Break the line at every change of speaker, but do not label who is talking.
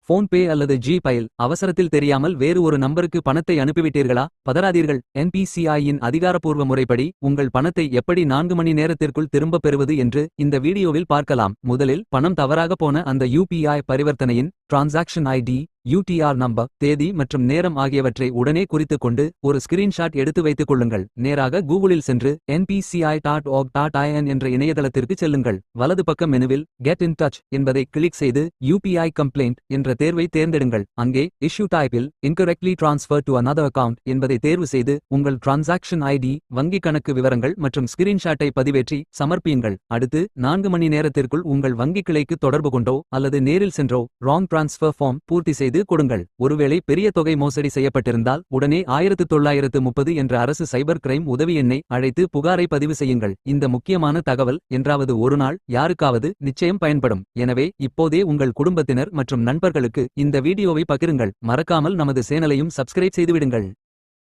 PhonePe அல்லது G-file அவசரத்தில் தெரியாமல் வேறு ஒரு நம்பருக்கு பணத்தை அனுப்பிவிட்டீர்களா? பதறாதீர்கள். என்பிசிஐயின் அதிகாரப்பூர்வ முறைப்படி உங்கள் பணத்தை எப்படி 4 மணி நேரத்திற்குள் திரும்பப் பெறுவது என்று இந்த வீடியோவில் பார்க்கலாம். முதலில் பணம் தவறாக போன அந்த யுபிஐ பரிவர்த்தனையின் டிரான்சாக்ஷன் ஐடி, யூடிஆர் நம்பர், தேதி மற்றும் நேரம் ஆகியவற்றை உடனே குறித்துக் கொண்டு ஒரு ஸ்கிரீன்ஷாட் எடுத்து வைத்துக் கொள்ளுங்கள். நேராக கூகுளில் சென்று npci.org.in என்ற இணையதளத்திற்கு செல்லுங்கள். வலது பக்க மெனுவில் கெட் இன் டச் என்பதை கிளிக் செய்து யூபிஐ கம்ப்ளைண்ட் என்ற தேர்வை தேர்ந்தெடுங்கள். அங்கே இஷ்யூ டைப்பில் incorrectly transferred to another account என்பதை தேர்வு செய்து உங்கள் டிரான்சாக்ஷன் ஐடி, வங்கி கணக்கு விவரங்கள் மற்றும் ஸ்கிரீன்ஷாட்டை பதிவேற்றி சமர்ப்பியுங்கள். அடுத்து 4 மணி நேரத்திற்குள் உங்கள் வங்கி கிளைக்கு தொடர்பு கொண்டோ அல்லது நேரில் சென்றோ ராங் டிரான்ஸ்ஃபர் ஃபார்ம் பூர்த்தி செய்து கொடுங்கள். ஒருவேளை பெரிய தொகை மோசடி செய்யப்பட்டிருந்தால் உடனே 1930 என்ற அரசு சைபர் கிரைம் உதவி எண்ணை அழைத்து புகாரை பதிவு செய்யுங்கள். இந்த முக்கியமான தகவல் என்றாவது ஒரு நாள் யாருக்காவது நிச்சயம் பயன்படும். எனவே இப்போதே உங்கள் குடும்பத்தினர் மற்றும் நண்பர்களுக்கு இந்த வீடியோவை பகிருங்கள். மறக்காமல் நமது சேனலையும் சப்ஸ்கிரைப் செய்துவிடுங்கள்.